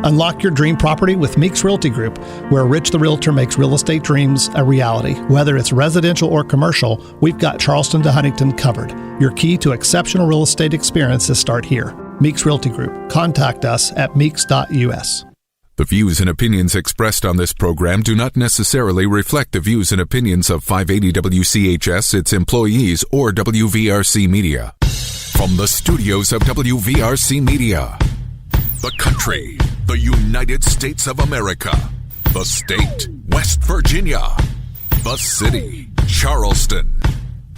Unlock your dream property with Meeks Realty Group, where Rich the Realtor makes real estate dreams a reality. Whether it's residential or commercial, we've got Charleston to Huntington covered. Your key to exceptional real estate experiences start here. Meeks Realty Group. Contact us at meeks.us. The views and opinions expressed on this program do not necessarily reflect the views and opinions of 580 WCHS, its employees, or WVRC Media. From the studios of WVRC Media, the country, the United States of America, the state, West Virginia, the city, Charleston.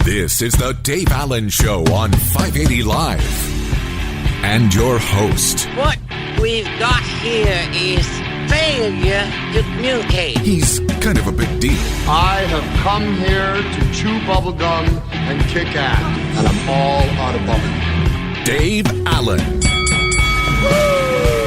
This is the Dave Allen Show on 580 Live. And your host. What we've got here is failure to communicate. He's kind of a big deal. I have come here to chew bubblegum and kick ass, and I'm all out of bubblegum. Dave Allen.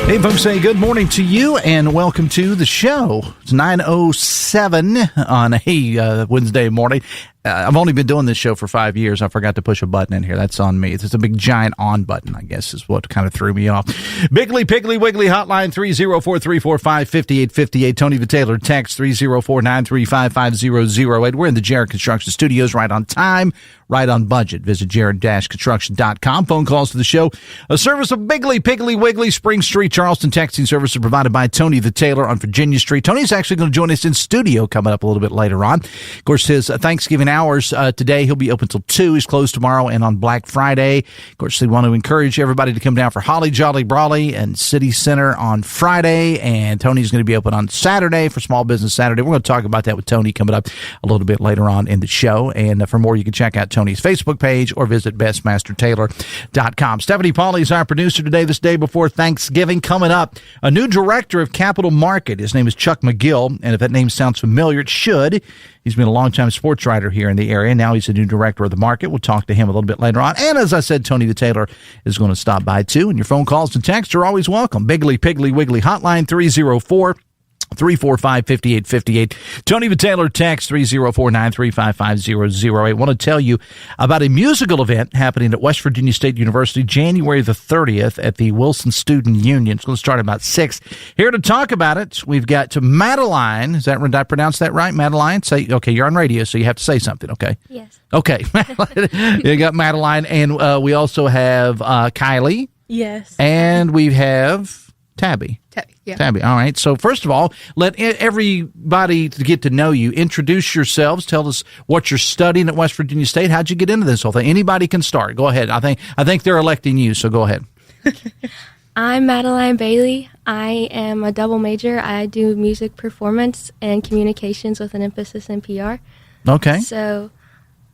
Hey, folks, say good morning to you and welcome to the show. It's 9:07 on a Wednesday morning. I've only been doing this show for 5 years. I forgot to push a button in here. That's on me. It's a big giant on button, I guess, is what kind of threw me off. Biggly, Piggly, Wiggly, hotline 304-345-5858. Tony the Taylor, text 304-935-5008. We're in the Jared Construction Studios, right on time, right on budget. Visit jared-construction.com. Phone calls to the show. A service of Biggly, Piggly, Wiggly, Spring Street, Charleston. Texting service is provided by Tony the Taylor on Virginia Street. Tony's actually going to join us in studio coming up a little bit later on. Of course, his Thanksgiving hours today. He'll be open till 2. He's closed tomorrow and on Black Friday. Of course, they want to encourage everybody to come down for Holly Jolly Brawley and City Center on Friday. And Tony's going to be open on Saturday for Small Business Saturday. We're going to talk about that with Tony coming up a little bit later on in the show. And for more, you can check out Tony's Facebook page or visit bestmastertaylor.com. Stephanie Pauly is our producer today, this day before Thanksgiving. Coming up, a new director of Capital Market. His name is Chuck McGill. And if that name sounds familiar, it should. He's been a longtime sports writer here in the area. Now he's a new director of the market. We'll talk to him a little bit later on. And as I said, Tony the Taylor is going to stop by too. And your phone calls and texts are always welcome. Biggly, Piggly, Wiggly, hotline 304-345-5858. Tony the Taylor, text 304-935-5008. I want to tell you about a musical event happening at West Virginia State University, January the 30th at the Wilson Student Union. It's going to start at about 6. Here to talk about it, we've got to Madeline. Is that, did I pronounce that right? Madeline? Say, okay, you're on radio, so you have to say something, okay? Yes. Okay. You got Madeline, and we also have Kylie. Yes. And we have Tabby. Yeah. Tabby. All right. So first of all, let everybody to get to know you. Introduce yourselves. Tell us what you're studying at West Virginia State. How'd you get into this whole thing? Anybody can start. Go ahead. I think they're electing you, so go ahead. I'm Madeline Bailey. I am a double major. I do music performance and communications with an emphasis in PR. Okay. So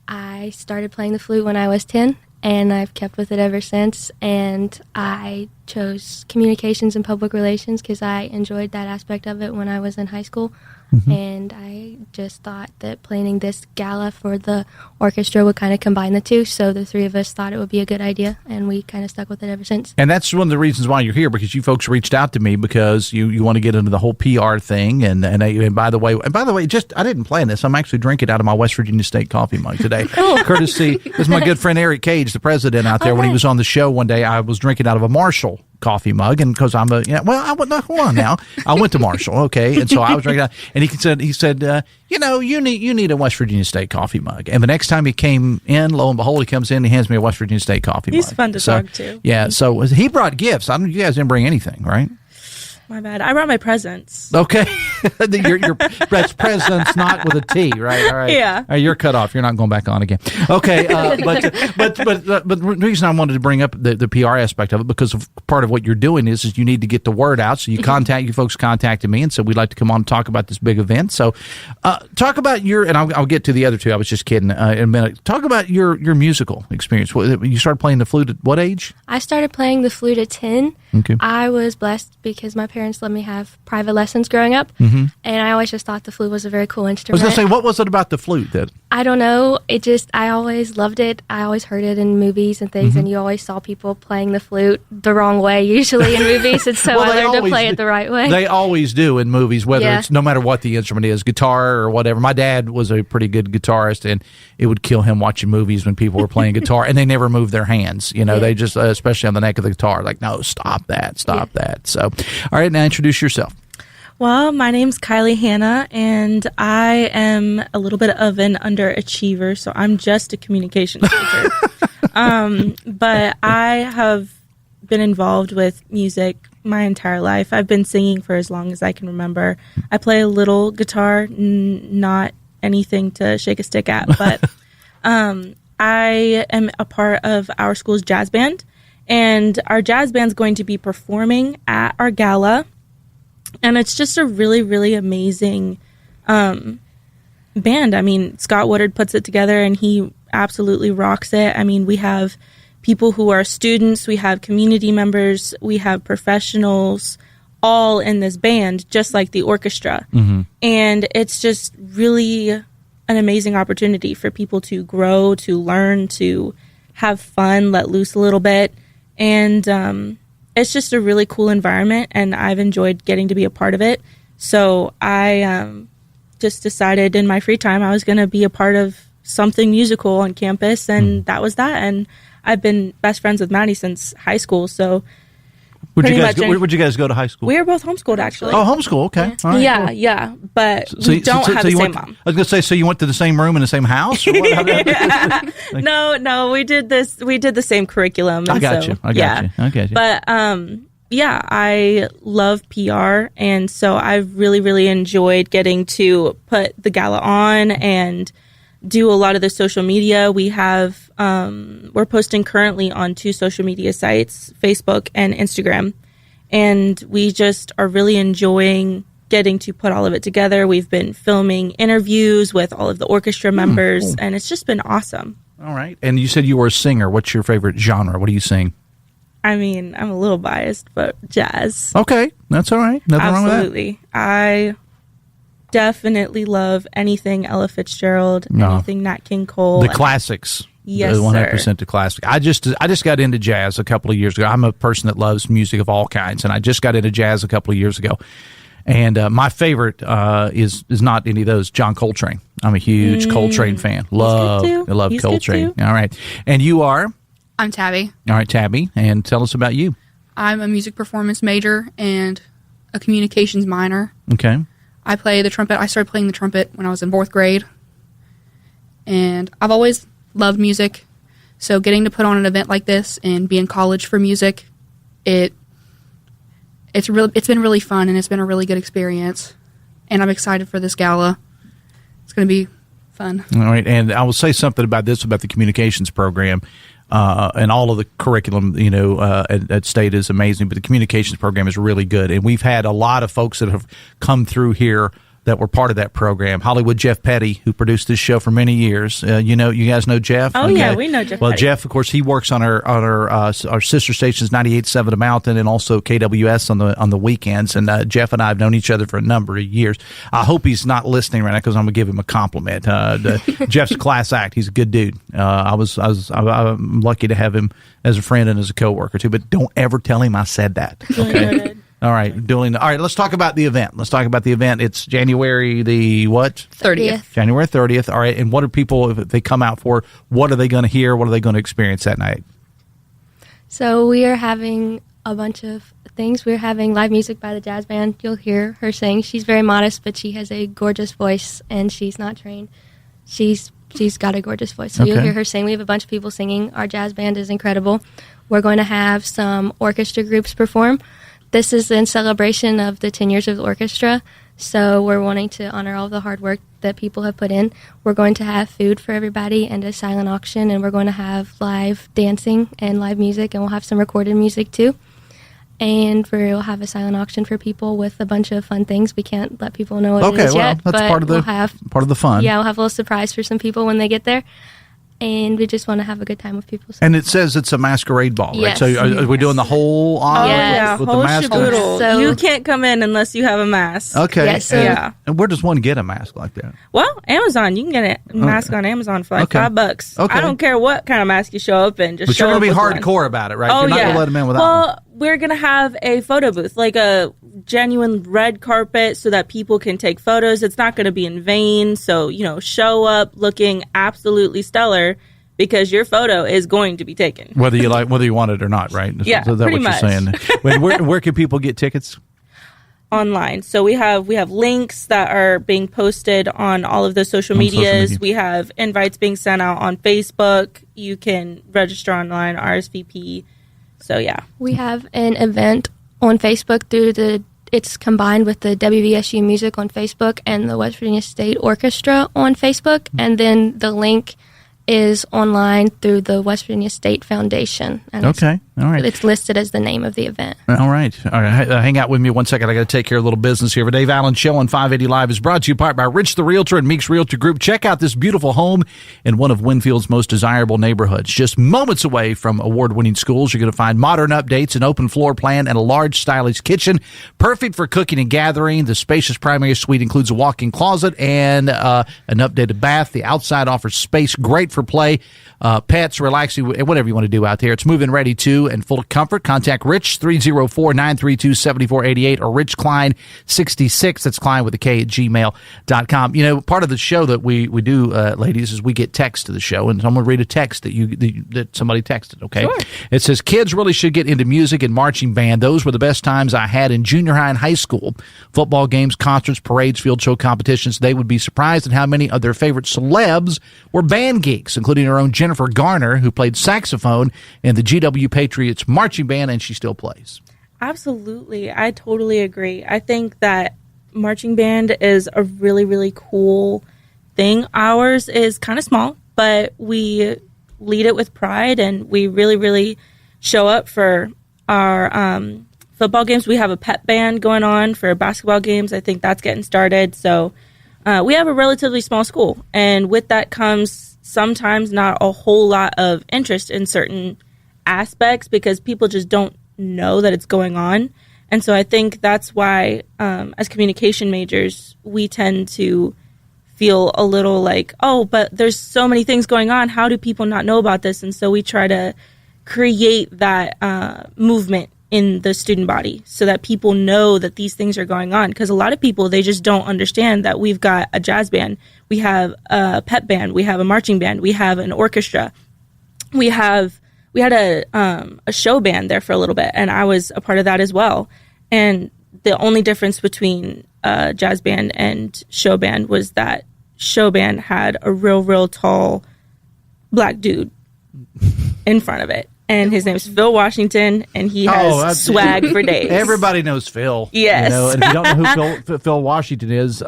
I started playing the flute when I was 10. And I've kept with it ever since. And I chose communications and public relations because I enjoyed that aspect of it when I was in high school. Mm-hmm. And I just thought that planning this gala for the orchestra would kind of combine the two. So the three of us thought it would be a good idea, and we kind of stuck with it ever since. And that's one of the reasons why you're here, because you folks reached out to me because you want to get into the whole PR thing. And by the way, just I didn't plan this. I'm actually drinking out of my West Virginia State coffee mug today, courtesy. This is my good friend Eric Cage, the president out there. When he was on the show one day, I was drinking out of a Marshall coffee mug, and because I'm hold on now. I went to Marshall, okay, and so I was drinking out, and he said, you need a West Virginia State coffee mug. And the next time he came in, lo and behold, he comes in and he hands me a West Virginia State coffee mug. He's fun to talk to. Yeah, so he brought gifts. You guys didn't bring anything, right? My bad. I brought my presents. Okay. That's presents, not with a T, right? All right. Yeah. All right, you're cut off. You're not going back on again. Okay. But the reason I wanted to bring up the PR aspect of it, because of part of what you're doing is you need to get the word out. So you folks contacted me and said we'd like to come on and talk about this big event. So talk about and I'll get to the other two. I was just kidding in a minute. Talk about your musical experience. You started playing the flute at what age? I started playing the flute at 10. Okay. I was blessed because my parents let me have private lessons since growing up, and I always just thought the flute was a very cool I was instrument. going to say, what was it about the flute that? I don't know. I always loved it. I always heard it in movies and things, and you always saw people playing the flute the wrong way, usually in movies, and so Well, I learned to play it the right way. They always do in movies, whether Yeah. it's no matter what the instrument is, guitar or whatever. My dad was a pretty good guitarist, and it would kill him watching movies when people were playing guitar, and they never moved their hands. They just, especially on the neck of the guitar, like, no, stop that. So, all right, now introduce yourself. Well, my name's Kylie Hanna, and I am a little bit of an underachiever, so I'm just a communications major. But I have been involved with music my entire life. I've been singing for as long as I can remember. I play a little guitar, not anything to shake a stick at, but I am a part of our school's jazz band, and our jazz band's going to be performing at our gala. And it's just a really, really amazing band. I mean, Scott Woodard puts it together, and he absolutely rocks it. I mean, we have people who are students, we have community members, we have professionals, all in this band, just like the orchestra. And it's just really an amazing opportunity for people to grow, to learn, to have fun, let loose a little bit. And it's just a really cool environment, and I've enjoyed getting to be a part of it. So I just decided in my free time I was going to be a part of something musical on campus, and that was that. And I've been best friends with Maddie since high school. So Where'd you guys go to high school? we were both homeschooled, actually. Oh, homeschool. Okay. All right, yeah, cool. yeah. But we don't have the same mom. I was going to say, so you went to the same room in the same house? Or what? No, we did the same curriculum. I got you. But yeah, I love PR, and so I've really, really enjoyed getting to put the gala on and do a lot of the social media. We have we're posting currently on 2 social media sites, Facebook and Instagram, and we just are really enjoying getting to put all of it together. We've been filming interviews with all of the orchestra members, cool. and it's just been awesome. All right. And you said you were a singer. What's your favorite genre? What do you sing? I mean, I'm a little biased, but jazz. Okay. That's all right. Nothing wrong with that. Absolutely. I definitely love anything Ella Fitzgerald, anything Nat King Cole. The classics. Yes, 100% the classic. I just got into jazz a couple of years ago. I'm a person that loves music of all kinds, and I just got into jazz a couple of years ago. And my favorite is not any of those. John Coltrane. I'm a huge Coltrane fan. I love Coltrane. All right. And you are? I'm Tabby. All right, Tabby. And tell us about you. I'm a music performance major and a communications minor. Okay. I play the trumpet. I started playing the trumpet when I was in 4th grade. And I've always loved music. So getting to put on an event like this and be in college for music, it's been really fun, and it's been a really good experience. And I'm excited for this gala. It's going to be fun. All right. And I will say something about the communications program. And all of the curriculum, at State is amazing, but the communications program is really good. And we've had a lot of folks that have come through here that were part of that program. Hollywood Jeff Petty, who produced this show for many years. You guys know Jeff? Oh, okay. Yeah, we know Jeff Well, Petty. Jeff, of course, he works on our sister stations, 98.7 The Mountain, and also KWS on the weekends. And Jeff and I have known each other for a number of years. I hope he's not listening right now, because I'm going to give him a compliment. Jeff's a class act. He's a good dude. I'm lucky to have him as a friend and as a coworker too. But don't ever tell him I said that. Okay. All right, all right, let's talk about the event. It's January the what? 30th. January 30th. All right, and what are people, if they come out for, what are they going to hear? What are they going to experience that night? So we are having a bunch of things. We're having live music by the jazz band. You'll hear her sing. She's very modest, but she has a gorgeous voice, and she's not trained. She's got a gorgeous voice, so You'll hear her sing. We have a bunch of people singing. Our jazz band is incredible. We're going to have some orchestra groups perform. This is in celebration of the 10 years of the orchestra, so we're wanting to honor all the hard work that people have put in. We're going to have food for everybody and a silent auction, and we're going to have live dancing and live music, and we'll have some recorded music too. And we'll have a silent auction for people with a bunch of fun things. We can't let people know what it is yet, that's but part of the we'll have part of the fun. Yeah, we'll have a little surprise for some people when they get there. and we just want to have a good time with people. And it says it's a masquerade ball, right? Yes. So are we doing the whole Yeah, with whole the mask on? shaboodle. So- You can't come in unless you have a mask. Okay. Yes, so- Yeah. And where does one get a mask like that? Well, Amazon, you can get a mask on Amazon for like Okay. $5. Okay. I don't care what kind of mask you show up in. Just But show you're going to up be with hardcore one. about it, right? Oh, You're not yeah. going to let them in without well, one. we're going to have a photo booth, like a genuine red carpet so that people can take photos. It's not going to be in vain. So, show up looking absolutely stellar because your photo is going to be taken. Whether you want it or not, right? Yeah, Is that pretty what much. you're saying? Where can people get tickets? Online. So we have links that are being posted on all of the social medias. media. We have invites being sent out on Facebook. You can register online, RSVP. So yeah. We have an event on Facebook it's combined with the WVSU Music on Facebook and the West Virginia State Orchestra on Facebook, and then the link is online through the West Virginia State Foundation. And Okay. All right. it's listed as the name of the event. All right. Hang out with me 1 second. I got to take care of a little business here. The Dave Allen Show on 580 Live is brought to you in part by Rich the Realtor and Meeks Realtor Group. Check out this beautiful home in one of Winfield's most desirable neighborhoods. Just moments away from award-winning schools, you're going to find modern updates, an open floor plan, and a large, stylish kitchen. Perfect for cooking and gathering. The spacious primary suite includes a walk-in closet and an updated bath. The outside offers space great for play, pets, relaxing, whatever you want to do out there. It's move-in ready, too, and full of comfort. Contact Rich, 304-932-7488, or Rich Klein, 66. That's Klein with a K at gmail.com. Part of the show that we do, ladies, is we get text to the show, and I'm going to read a text that somebody texted, okay? Sure. It says, kids really should get into music and marching band. Those were the best times I had in junior high and high school. Football games, concerts, parades, field show competitions. They would be surprised at how many of their favorite celebs were band geeks, including our own Jennifer Garner, who played saxophone in the GW Patriots marching band, and she still plays. Absolutely. I totally agree. I think that marching band is a really, really cool thing. Ours is kind of small, but we lead it with pride, and we really, really show up for our football games. We have a pep band going on for basketball games. I think that's getting started. So we have a relatively small school, and with that comes sometimes not a whole lot of interest in certain aspects because people just don't know that it's going on. And so I think that's why as communication majors, we tend to feel a little like, oh, but there's so many things going on. How do people not know about this? And so we try to create that movement in the student body so that people know that these things are going on. Because a lot of people, they just don't understand that we've got a jazz band, we have a pep band, we have a marching band, we have an orchestra. We had a show band there for a little bit, and I was a part of that as well. And the only difference between jazz band and show band was that show band had a real tall black dude in front of it. And his name's Phil Washington, and he has swag for days. Everybody knows Phil. Yes. And if you don't know who Phil Washington is,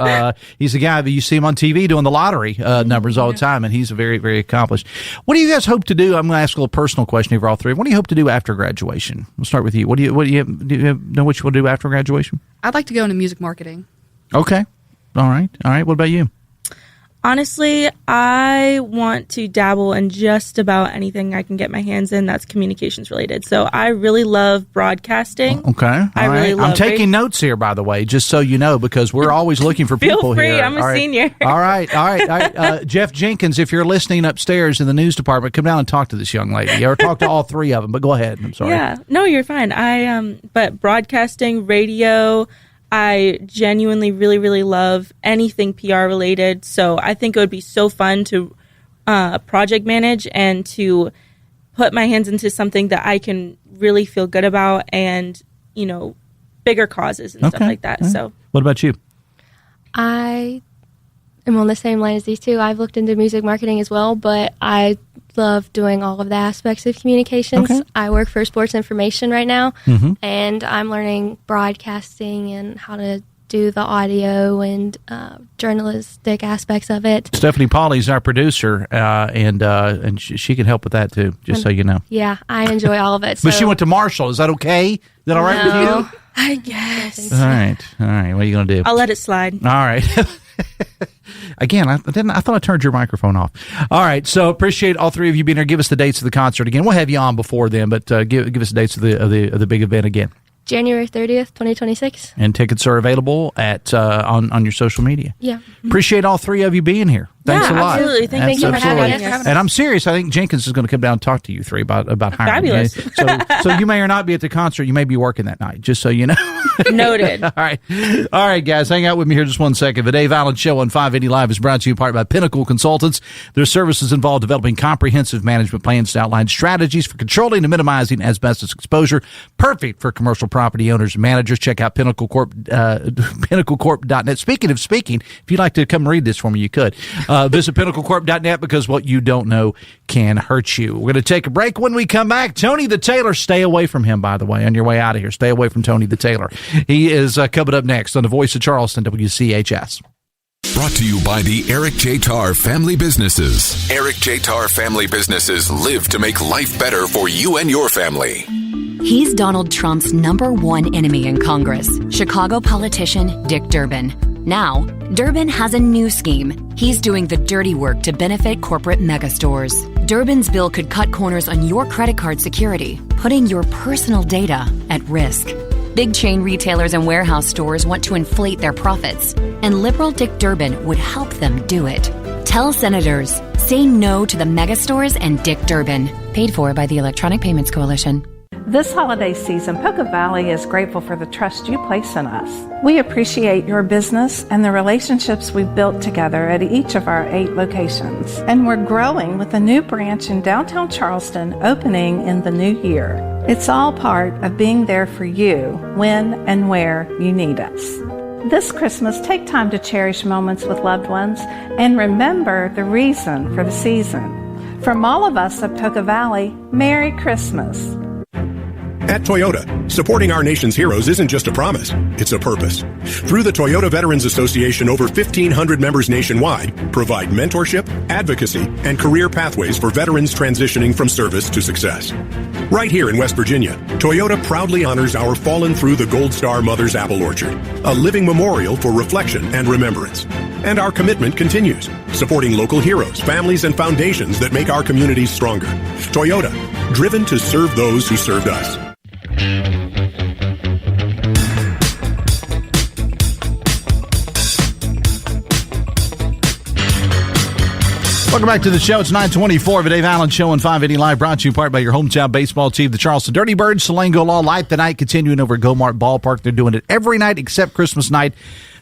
he's the guy that you see him on TV doing the lottery numbers all the time, and he's very, very accomplished. What do you guys hope to do? I'm going to ask a little personal question here for all three. What do you hope to do after graduation? We'll start with you. Do you know what you will do after graduation? I'd like to go into music marketing. Okay. All right. What about you? Honestly, I want to dabble in just about anything I can get my hands in that's communications related. So I really love broadcasting. Okay. I'm taking notes here, by the way, just so you know, because we're always looking for people Feel free. here. I'm a senior. All right. Jeff Jenkins, if you're listening upstairs in the news department, come down and talk to this young lady, or talk to all three of them. But go ahead. I'm sorry. Yeah. No, you're fine. But broadcasting, radio, I genuinely really, really love anything PR related. So I think it would be so fun to project manage and to put my hands into something that I can really feel good about and, bigger causes and stuff like that. So what about you? I am on the same line as these two. I've looked into music marketing as well, but I love doing all of the aspects of communications. Okay. I work for sports information right now, and I'm learning broadcasting and how to do the audio and journalistic aspects of it. Stephanie Pauly's our producer, and she can help with that too, just so you know. Yeah, I enjoy all of it. But she went to Marshall. Is that okay? Is that all right with you? I guess. All right. What are you going to do? I'll let it slide. All right. Again, I thought I turned your microphone off. All right, so appreciate all three of you being here. Give us the dates of the concert again. We'll have you on before then, but give us the dates of the big event again. January 30th, 2026. And tickets are available at on your social media. Yeah. Appreciate all three of you being here. Thanks a lot. Absolutely. Thank you for having us. And I'm serious. I think Jenkins is going to come down and talk to you three about hiring. Fabulous. So you may or not be at the concert. You may be working that night, just so you know. Noted. All right, guys. Hang out with me here just one second. The Dave Allen Show on 580 Live is brought to you in part by Pinnacle Consultants. Their services involve developing comprehensive management plans to outline strategies for controlling and minimizing asbestos exposure. Perfect for commercial property owners and managers. Check out pinnaclecorp.net. Speaking, if you'd like to come read this for me, you could. Visit pinnaclecorp.net because what you don't know can hurt you. We're going to take a break. When we come back, Tony the Tailor, stay away from him, by the way, on your way out of here. Stay away from Tony the Tailor. He is coming up next on the Voice of Charleston, WCHS. Brought to you by the Eric J. Tarr Family Businesses. Eric J. Tarr Family Businesses live to make life better for you and your family. He's Donald Trump's #1 enemy in Congress, Chicago politician Dick Durbin. Now, Durbin has a new scheme. He's doing the dirty work to benefit corporate megastores. Durbin's bill could cut corners on your credit card security, putting your personal data at risk. Big chain retailers and warehouse stores want to inflate their profits, and liberal Dick Durbin would help them do it. Tell senators, say no to the megastores and Dick Durbin. Paid for by the Electronic Payments Coalition. This holiday season, Poca Valley is grateful for the trust you place in us. We appreciate your business and the relationships we've built together at each of our 8 locations. And we're growing with a new branch in downtown Charleston opening in the new year. It's all part of being there for you when and where you need us. This Christmas, take time to cherish moments with loved ones and remember the reason for the season. From all of us at Poca Valley, Merry Christmas. At Toyota, supporting our nation's heroes isn't just a promise, it's a purpose. Through the Toyota Veterans Association, over 1,500 members nationwide provide mentorship, advocacy, and career pathways for veterans transitioning from service to success. Right here in West Virginia, Toyota proudly honors our fallen through the Gold Star Mother's Apple Orchard, a living memorial for reflection and remembrance. And our commitment continues, supporting local heroes, families, and foundations that make our communities stronger. Toyota, driven to serve those who served us. Welcome back to the show. It's 9:24 of the Dave Allen Show on 580 Live, brought to you in part by your hometown baseball team, the Charleston Dirty Birds. Selango Law Light the night continuing over at Go-Mart Ballpark. They're doing it every night except Christmas night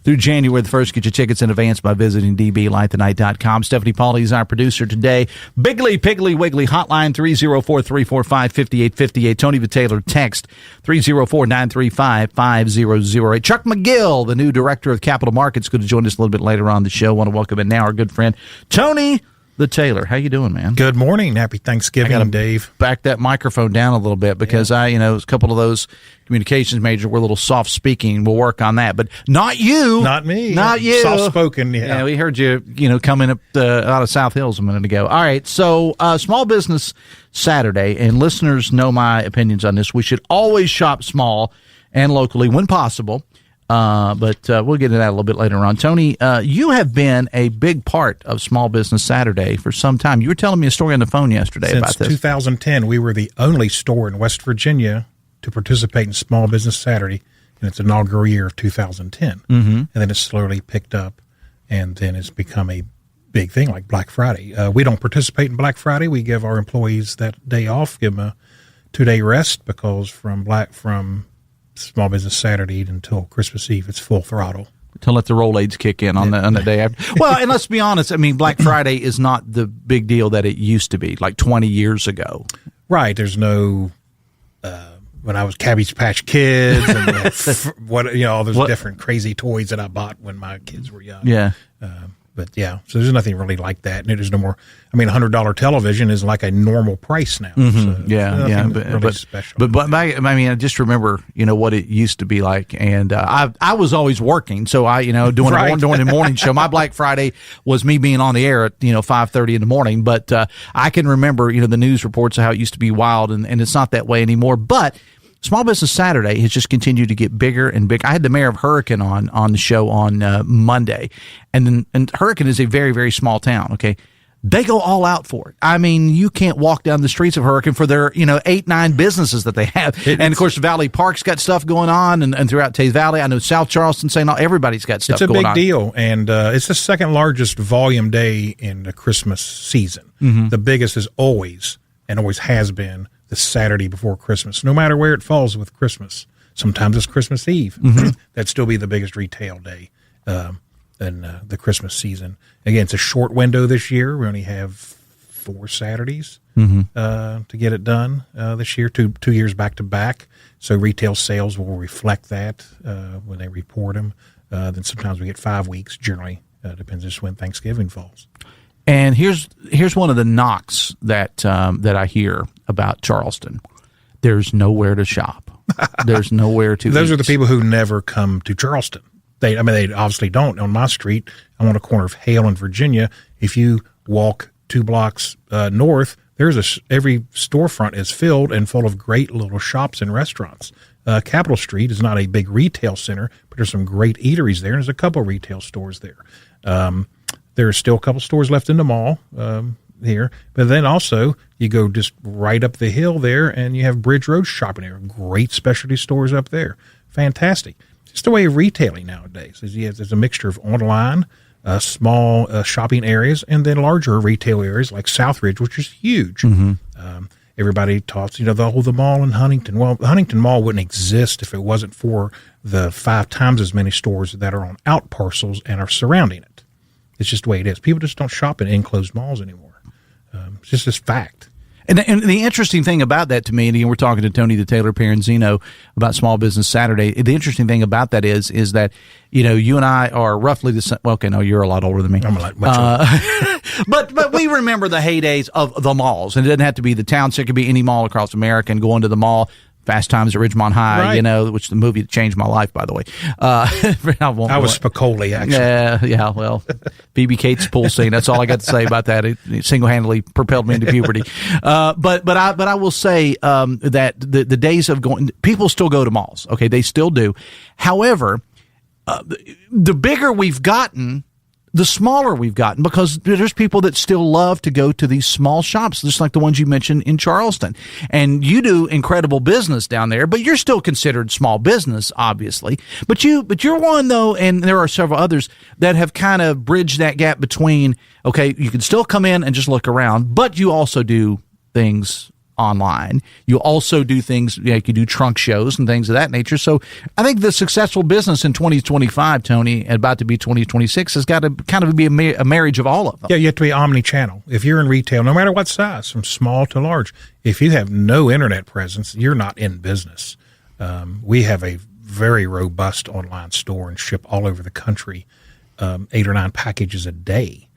through January the 1st. Get your tickets in advance by visiting dblightthenight.com. Stephanie Pauly is our producer today. Biggly, Piggly, Wiggly hotline 304-345-5858. Tony the Tailor text 304-935-5008. Chuck McGill, the new director of capital markets, going to join us a little bit later on the show. Want to welcome in now our good friend Tony the Tailor. How you doing, man? Good morning. Happy Thanksgiving, Dave. Back that microphone down a little bit because a couple of those communications majors were a little soft speaking. We'll work on that, but not you. Not me. Not you. Soft spoken. Yeah, we heard you, coming up out of South Hills a minute ago. All right. So, Small Business Saturday, and listeners know my opinions on this. We should always shop small and locally when possible. But we'll get into that a little bit later on. Tony, you have been a big part of Small Business Saturday for some time. You were telling me a story on the phone yesterday about this. Since 2010, we were the only store in West Virginia to participate in Small Business Saturday in its inaugural year of 2010. Mm-hmm. And then it slowly picked up, and then it's become a big thing like Black Friday. We don't participate in Black Friday. We give our employees that day off, give them a 2-day rest, because from Small Business Saturday until Christmas Eve, it's full throttle. To let the Rolaids kick in on the day after. Well, and let's be honest, Black Friday is not the big deal that it used to be, like 20 years ago. Right. There's no, when I was Cabbage Patch Kids and all those different crazy toys that I bought when my kids were young. Yeah. But yeah, so there's nothing really like that. And there's no more. $100 television is like a normal price now. Mm-hmm. So really special. But I just remember, what it used to be like. And I was always working, so I, doing the morning show. My Black Friday was me being on the air at 5:30 in the morning. But I can remember the news reports of how it used to be wild, and it's not that way anymore. But Small Business Saturday has just continued to get bigger and bigger. I had the mayor of Hurricane on the show on Monday, and Hurricane is a very, very small town. Okay, they go all out for it. I mean, you can't walk down the streets of Hurricane for their 8-9 businesses that they have, and of course, Valley Park's got stuff going on, and throughout Taze Valley, I know South Charleston, St. Paul, everybody's got stuff going on. It's a big deal, and it's the second largest volume day in the Christmas season. Mm-hmm. The biggest is always and always has been the Saturday before Christmas, no matter where it falls with Christmas. Sometimes it's Christmas Eve. Mm-hmm. That'd still be the biggest retail day in the Christmas season. Again, it's a short window this year. We only have 4 Saturdays to get it done this year, two years back to back. So retail sales will reflect that when they report them. Then sometimes we get 5 weeks, generally. Depends just when Thanksgiving falls. And here's one of the knocks that I hear about Charleston. There's nowhere to shop. There's nowhere to Those eat. are the people who never come to Charleston. They obviously don't. On my street, I'm on a corner of Hale and Virginia. If you walk 2 blocks north, every storefront is filled and full of great little shops and restaurants. Capitol Street is not a big retail center, but there's some great eateries there, and there's a couple retail stores there. There are still a couple stores left in the mall here, but then also you go just right up the hill there, and you have Bridge Road shopping area. Great specialty stores up there. Fantastic. It's the way of retailing nowadays. There's a mixture of online, small shopping areas, and then larger retail areas like Southridge, which is huge. Everybody talks, the mall in Huntington. Well, the Huntington Mall wouldn't exist if it wasn't for the 5 times as many stores that are on out parcels and are surrounding it. It's just the way it is. People just don't shop in enclosed malls anymore. It's just this fact. And the interesting thing about that to me, and we're talking to Tony the Taylor Paranzino about Small Business Saturday. The interesting thing about that is that, you and I are roughly the same. Well, okay, no, you're a lot older than me. I'm a lot much older. But we remember the heydays of the malls. And it doesn't have to be the town. So it could be any mall across America, and going to the mall. Fast Times at Ridgemont High, right. Which is the movie that changed my life, by the way. I was Spicoli, actually. Yeah, well, B.B. Kate's pool scene. That's all I got to say about that. It single-handedly propelled me into puberty. But I will say that the days of going, people still go to malls. Okay, they still do. However, the bigger we've gotten, the smaller we've gotten, because there's people that still love to go to these small shops, just like the ones you mentioned in Charleston. And you do incredible business down there, but you're still considered small business, obviously. But you're one, though, and there are several others that have kind of bridged that gap between, okay, you can still come in and just look around, but you also do things online. You also do things like you do trunk shows and things of that nature. So I think the successful business in 2025, Tony, about to be 2026, has got to kind of be a marriage of all of them. Yeah, you have to be omni-channel. If you're in retail, no matter what size, from small to large, if you have no internet presence, you're not in business. We have a very robust online store and ship all over the country, 8 or 9 packages a day.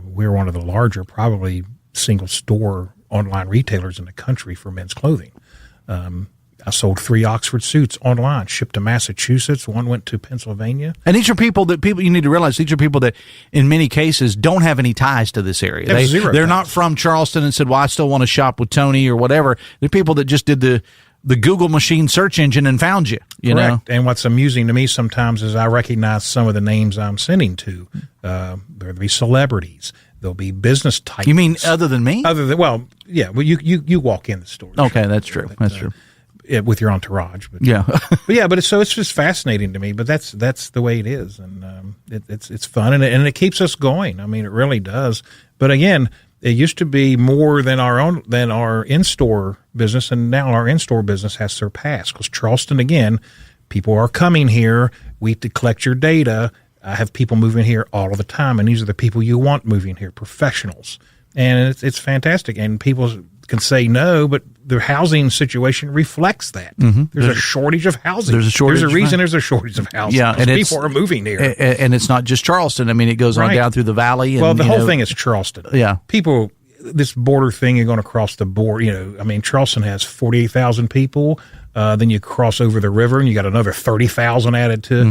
We're one of the larger, probably single store online retailers in the country for men's clothing. I sold 3 Oxford suits online, shipped to Massachusetts. One went to Pennsylvania. And these are people you need to realize, these are people that in many cases don't have any ties to this area. They're not from Charleston and said, well, I still want to shop with Tony or whatever. They're people that just did the Google machine search engine and found you. You Correct. know? And what's amusing to me sometimes is I recognize some of the names I'm sending to. There'll be celebrities. There'll be business types. You mean other than me? Well, you walk in the store. Okay, that's true. That's true. With your entourage. But, yeah. but it's just fascinating to me, but that's the way it is. And it's fun and it keeps us going. I mean, it really does. But again, it used to be more than our in-store business, and now our in-store business has surpassed, because Charleston, again, people are coming here. We collect your data. I have people moving here all of the time, and these are the people you want moving here, professionals. And it's fantastic. And people can say no, but the housing situation reflects that. Mm-hmm. There's a shortage of housing. There's a reason there's a shortage of housing. Yeah, and people are moving here. And it's not just Charleston. I mean, it goes on down through the valley. And, well, the whole thing is Charleston. Yeah. People, this border thing, you're going to cross the border. I mean, Charleston has 48,000 people. Then you cross over the river and you got another 30,000 added to.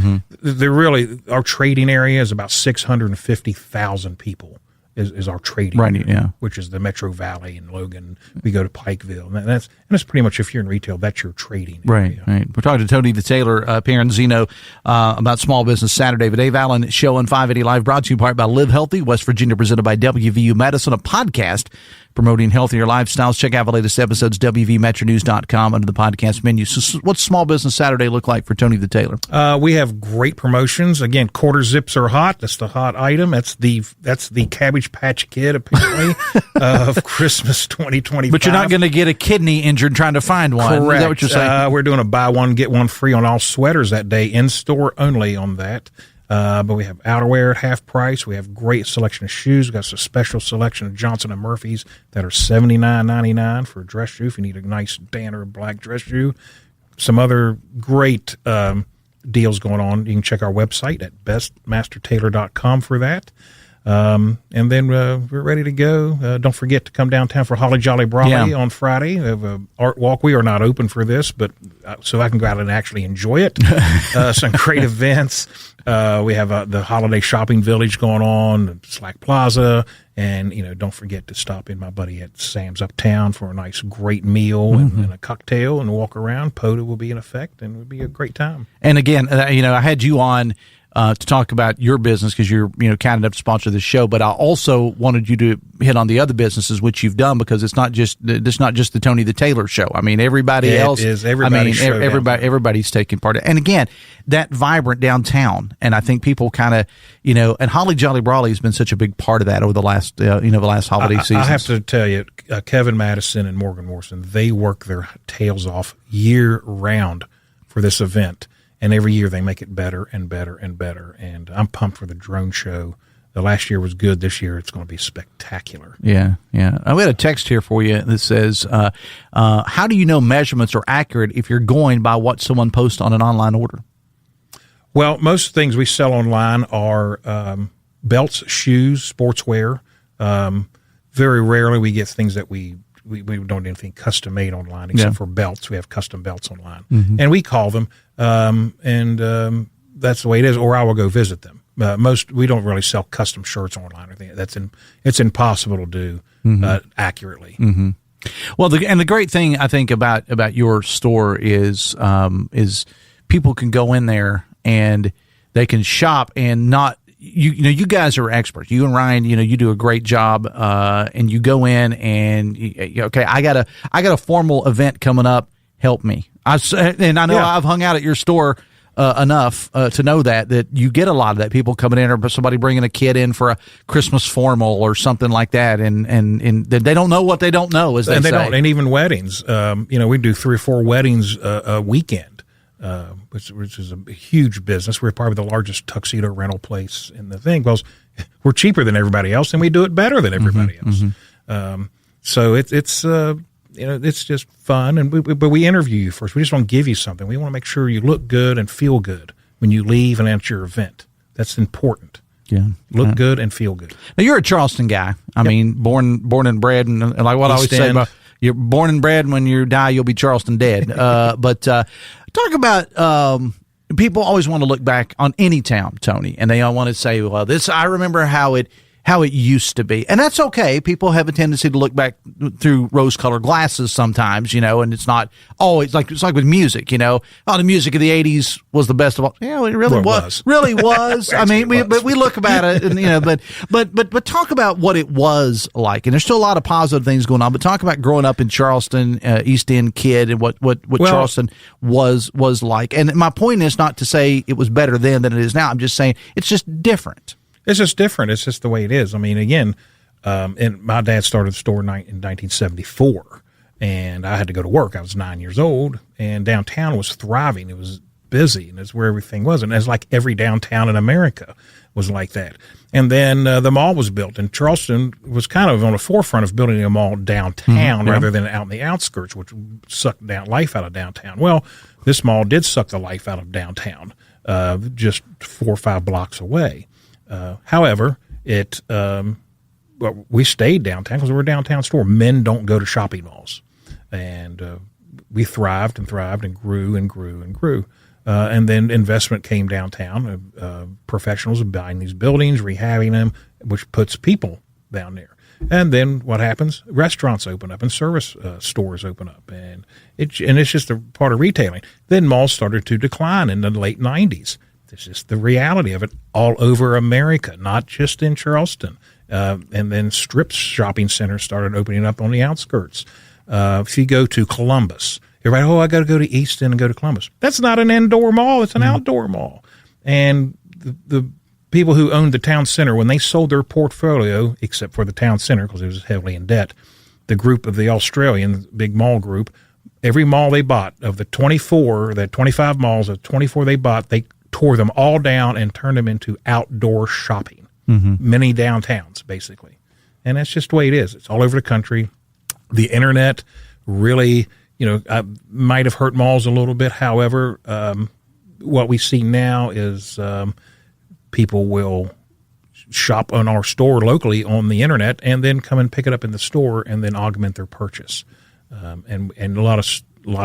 Mm-hmm. Our trading area is about 650,000 people is our trading area, which is the Metro Valley and Logan. We go to Pikeville, and that's pretty much, if you're in retail, that's your trading area. Right. We're talking to Tony the Tailor up here in Zeno about Small Business Saturday. The Dave Allen Show on 580 Live, brought to you in part by Live Healthy, West Virginia, presented by WVU Medicine, a podcast promoting healthier lifestyles. Check out the latest episodes, WVMetronews.com, under the podcast menu. So what's Small Business Saturday look like for Tony the Tailor? We have great promotions. Again, quarter zips are hot. That's the hot item. That's the Cabbage Patch Kid, apparently, of Christmas 2025. But you're not going to get a kidney injured trying to find one. Correct. Is that what you're saying? We're doing a buy one, get one free on all sweaters that day, in-store only on that. But we have outerwear at half price. We have great selection of shoes. We've got a special selection of Johnson & Murphy's that are $79.99 for a dress shoe if you need a nice tan or black dress shoe. Some other great deals going on. You can check our website at bestmastertailor.com for that. And then we're ready to go. Don't forget to come downtown for Holly Jolly Brolly on Friday. We have an art walk. We are not open for this, but so I can go out and actually enjoy it. Some great events. We have the Holiday Shopping Village going on, Slack Plaza, and don't forget to stop in my buddy at Sam's Uptown for a nice, great meal and a cocktail and walk around. POTA will be in effect, and it will be a great time. And again, I had you on to talk about your business because you're kind enough to sponsor the show, but I also wanted you to hit on the other businesses which you've done, because it's not just the Tony the Tailor Show. I mean, everybody else is everybody's taking part. And again, that vibrant downtown, and I think people kind of and Holly Jolly Brawley has been such a big part of that over the last holiday season. I have to tell you, Kevin Madison and Morgan Morrison, they work their tails off year round for this event. And every year they make it better and better and better. And I'm pumped for the drone show. The last year was good. This year it's going to be spectacular. Yeah. We had a text here for you that says, how do you know measurements are accurate if you're going by what someone posts on an online order? Well, most things we sell online are belts, shoes, sportswear. Very rarely we get things that we don't do anything custom made online, except for belts. We have custom belts online, and we call them, and that's the way it is. Or I will go visit them. We don't really sell custom shirts online or anything. It's impossible to do accurately. Mm-hmm. Well, the great thing I think about your store is people can go in there and they can shop and not. You guys are experts. You and Ryan, you do a great job, and you go in and okay, I got a formal event coming up. Help me. I've hung out at your store enough to know that you get a lot of that, people coming in, or somebody bringing a kid in for a Christmas formal or something like that, and they don't know what they don't know, as they say. Don't. And even weddings. We do 3 or 4 weddings a weekend. Which is a huge business. We're probably the largest tuxedo rental place in the thing, because we're cheaper than everybody else and we do it better than everybody else. So it's just fun. But we interview you first. We just don't give you something. We want to make sure you look good and feel good when you leave and at your event. That's important. Yeah, look good and feel good. Now, you're a Charleston guy. I mean, born and bred, and like what I always say about, you're born and bred. When you die, you'll be Charleston dead. But talk about people always want to look back on any town, Tony, and they all want to say, "Well, I remember how it used to be," and that's okay. People have a tendency to look back through rose-colored glasses sometimes, and it's not always it's like with music, the music of the '80s was the best of all. Yeah, it really was. Really was. I mean, we look about it, and but talk about what it was like. And there's still a lot of positive things going on. But talk about growing up in Charleston, East End kid, and what Charleston was like. And my point is not to say it was better then than it is now. I'm just saying it's just different. It's just different. It's just the way it is. I mean, again, and my dad started the store in 1974, and I had to go to work. I was 9 years old, and downtown was thriving. It was busy, and it's where everything was. And it's like every downtown in America was like that. And then the mall was built, and Charleston was kind of on the forefront of building a mall downtown rather than out in the outskirts, which sucked life out of downtown. Well, this mall did suck the life out of downtown, just 4 or 5 blocks away. However, we stayed downtown because we're a downtown store. Men don't go to shopping malls. And we thrived and grew and grew and grew. And then investment came downtown. Professionals are buying these buildings, rehabbing them, which puts people down there. And then what happens? Restaurants open up and service stores open up, and it's just a part of retailing. Then malls started to decline in the late 90s. It's just the reality of it all over America, not just in Charleston. And then strip shopping centers started opening up on the outskirts. If you go to Columbus, everybody, I got to go to Easton and go to Columbus. That's not an indoor mall. It's an outdoor mall. And the people who owned the town center, when they sold their portfolio, except for the town center because it was heavily in debt, the group of the Australian big mall group, every mall they bought of the 25 malls of 24 they bought, they tore them all down and turned them into outdoor shopping. Many downtowns, basically. And that's just the way it is. It's all over the country. The internet really, might have hurt malls a little bit. However, what we see now is people will shop on our store locally on the internet and then come and pick it up in the store and then augment their purchase. And a lot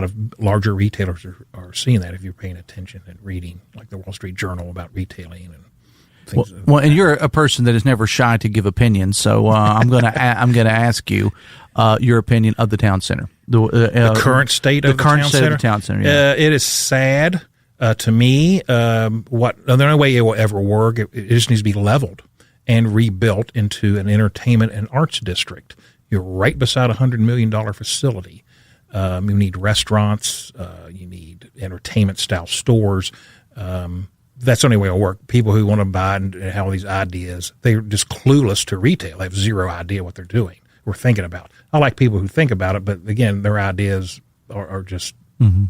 of larger retailers are seeing that if you're paying attention and reading, like the Wall Street Journal about retailing and things. Well, and you're a person that is never shy to give opinions, so I'm gonna ask you your opinion of the town center, the current state of the town center. Yeah. It is sad to me. The only way it will ever work, it just needs to be leveled and rebuilt into an entertainment and arts district. You're right beside $100 million facility. You need restaurants. You need entertainment-style stores. That's the only way it'll work. People who want to buy and have all these ideas, they're just clueless to retail. They have zero idea what they're doing or thinking about. I like people who think about it, but, again, their ideas are just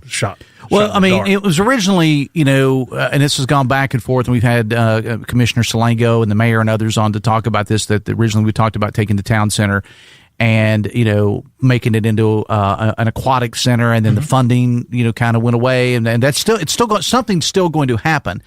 shot. Well, I mean, it was originally, and this has gone back and forth, and we've had Commissioner Salango and the mayor and others on to talk about this, that originally we talked about taking the town center and, making it into an aquatic center, and then the funding, kind of went away, and that's something's still going to happen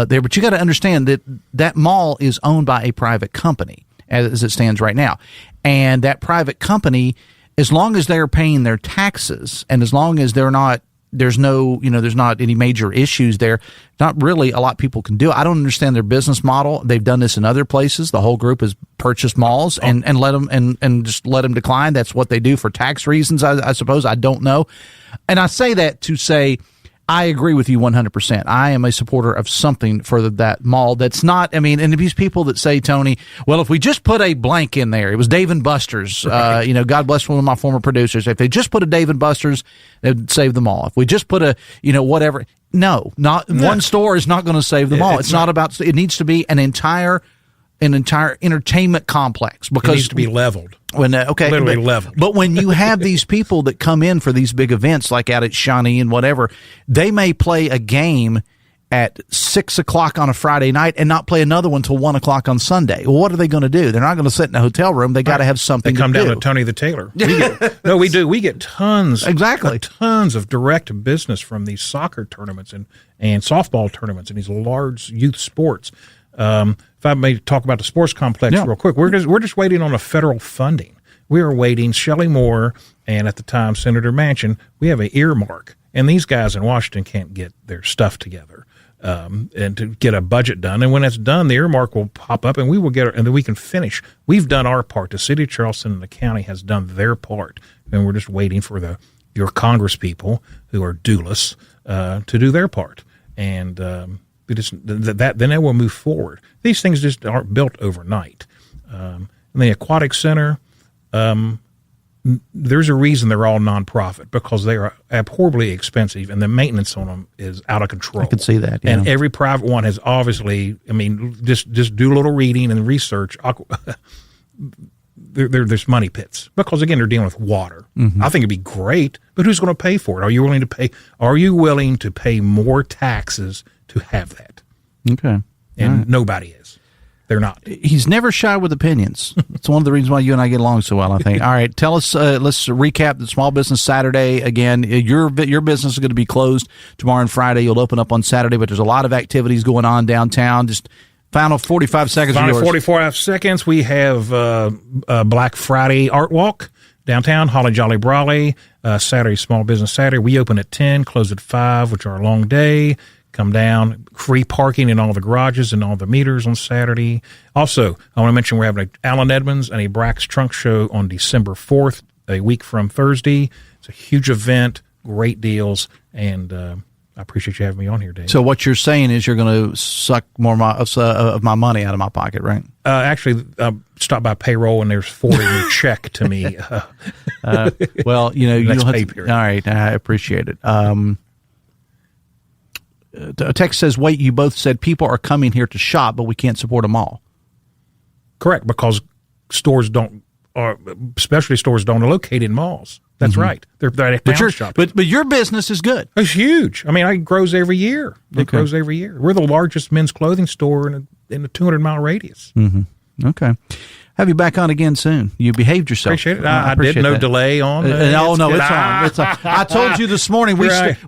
there. But you got to understand that mall is owned by a private company as it stands right now. And that private company, as long as they're paying their taxes and as long as there's not any major issues there, not really a lot of people can do. I don't understand their business model. They've done this in other places. The whole group has purchased malls and let them and just let them decline. That's what they do for tax reasons, I suppose. I don't know. And I say that to say I agree with you 100%. I am a supporter of something for that mall that's not, and these people that say, Tony, well, if we just put a blank in there, it was Dave & Buster's, right. God bless one of my former producers. If they just put a Dave & Buster's, it would save them all. If we just put a, whatever. No, one store is not going to save them all. It's not about, it needs to be an entire entertainment complex because it needs to be leveled. Literally leveled. But when you have these people that come in for these big events, like out at Shawnee and whatever, they may play a game at 6:00 on a Friday night and not play another one till 1:00 on Sunday. Well, what are they going to do? They're not going to sit in a hotel room. They got to have something. They come to down do. to Tony the Tailor. We do. We get tons of direct business from these soccer tournaments and softball tournaments and these large youth sports. If I may talk about the sports complex real quick, we're just waiting on a federal funding. We are waiting. Shelley Moore and at the time Senator Manchin, we have an earmark, and these guys in Washington can't get their stuff together and to get a budget done. And when that's done, the earmark will pop up, and we will get it, and then we can finish. We've done our part. The city of Charleston and the county has done their part, and we're just waiting for your Congress people who are dueless to do their part. And then it will move forward. These things just aren't built overnight. And the aquatic center, there's a reason they're all nonprofit, because they are abhorribly expensive and the maintenance on them is out of control. I can see that. Yeah. And every private one has obviously, just do a little reading and research. There's money pits because, again, they're dealing with water. I think it'd be great, but who's going to pay for it? Are you willing to pay more taxes to have that? Okay. And nobody is. They're not. He's never shy with opinions. It's one of the reasons why you and I get along so well, I think. All right, tell us, let's recap the Small Business Saturday. Again, your business is going to be closed tomorrow and Friday. You'll open up on Saturday, but there's a lot of activities going on downtown. Just final 45 seconds. Final 45 seconds. We have Black Friday Art Walk downtown, Holly Jolly Brawley. Saturday, Small Business Saturday. We open at 10, close at 5, which are a long day. Come down. Free parking in all the garages and all the meters on Saturday. Also, I want to mention we're having a Alan Edmonds and a Brax Trunk Show on December 4th, a week from Thursday. It's a huge event, great deals, and I appreciate you having me on here, Dave. So what you're saying is you're going to suck more of my money out of my pocket, right? Actually, stop by payroll and there's $40 check to me. Well, you know, you Next don't pay have to, period. all right, I appreciate it. A text says, wait, you both said people are coming here to shop, but we can't support them all. Correct, because stores don't, or specialty stores don't locate in malls. That's right. They're pound shops. But your business is good. It's huge. I mean, it grows every year. It grows every year. We're the largest men's clothing store in a 200-mile radius. Mm-hmm. Okay. Have you back on again soon. You behaved yourself. Appreciate it. I did. No delay on. No, it's on. It's on. I told you this morning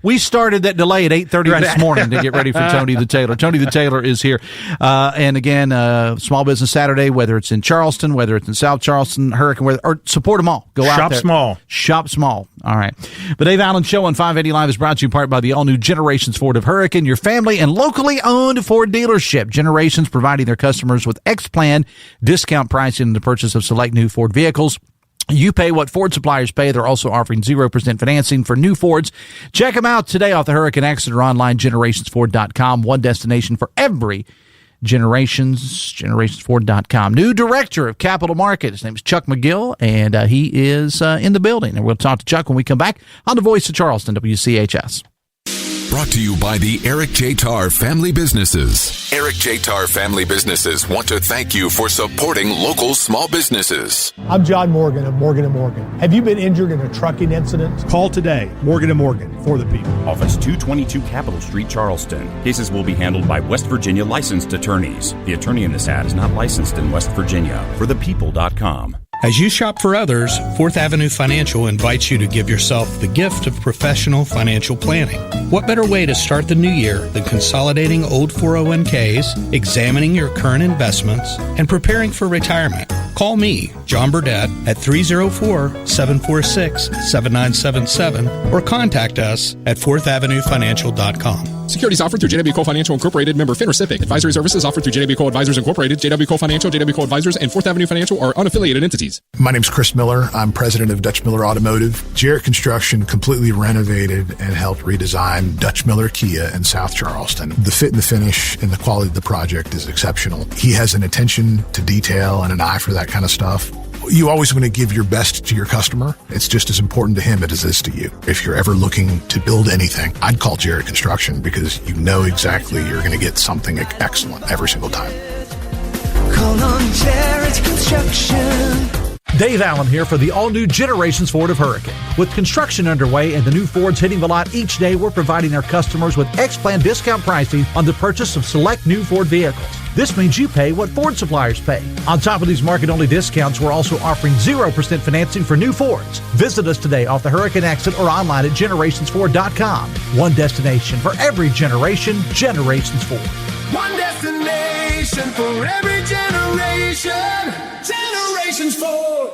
we started that delay at 8:30 this morning to get ready for Tony the Tailor. Tony the Tailor is here, and again, Small Business Saturday. Whether it's in Charleston, whether it's in South Charleston, Hurricane, or support them all. Go out Shop there. small. Shop small. All right. The Dave Allen Show on 580 Live is brought to you in part by the all-new Generations Ford of Hurricane, your family and locally owned Ford dealership. Generations providing their customers with X-Plan discount pricing in the purchase of select new Ford vehicles. You pay what Ford suppliers pay. They're also offering 0% financing for new Fords. Check them out today off the Hurricane Exit or online, generationsford.com. One destination for every Generations, generationsford.com. New director of capital market. His name is Chuck McGill, and he is in the building. And we'll talk to Chuck when we come back on the Voice of Charleston, WCHS. Brought to you by the Eric J. Tarr Family Businesses. Eric J. Tarr Family Businesses want to thank you for supporting local small businesses. I'm John Morgan of Morgan & Morgan. Have you been injured in a trucking incident? Call today, Morgan & Morgan, for the people. Office 222 Capitol Street, Charleston. Cases will be handled by West Virginia licensed attorneys. The attorney in this ad is not licensed in West Virginia. ForThePeople.com. As you shop for others, 4th Avenue Financial invites you to give yourself the gift of professional financial planning. What better way to start the new year than consolidating old 401ks, examining your current investments, and preparing for retirement? Call me, John Burdett, at 304-746-7977 or contact us at 4thavenuefinancial.com. Securities offered through JW Cole Financial Incorporated, member FINRA SIPC. Advisory services offered through JW Cole Advisors Incorporated, JW Cole Financial, JW Cole Advisors, and 4th Avenue Financial are unaffiliated entities. My name's Chris Miller. I'm president of Dutch Miller Automotive. Jarrett Construction completely renovated and helped redesign Dutch Miller Kia in South Charleston. The fit and the finish and the quality of the project is exceptional. He has an attention to detail and an eye for that kind of stuff. You always want to give your best to your customer. It's just as important to him as it is to you. If you're ever looking to build anything, I'd call Jarrett Construction because you know exactly you're going to get something excellent every single time. Call on Jarrett Construction. Dave Allen here for the all-new Generations Ford of Hurricane. With construction underway and the new Fords hitting the lot each day, we're providing our customers with X-Plan discount pricing on the purchase of select new Ford vehicles. This means you pay what Ford suppliers pay. On top of these market-only discounts, we're also offering 0% financing for new Fords. Visit us today off the Hurricane Exit or online at generationsford.com. One destination for every generation, Generations Ford. One destination for every generation. Generations Ford.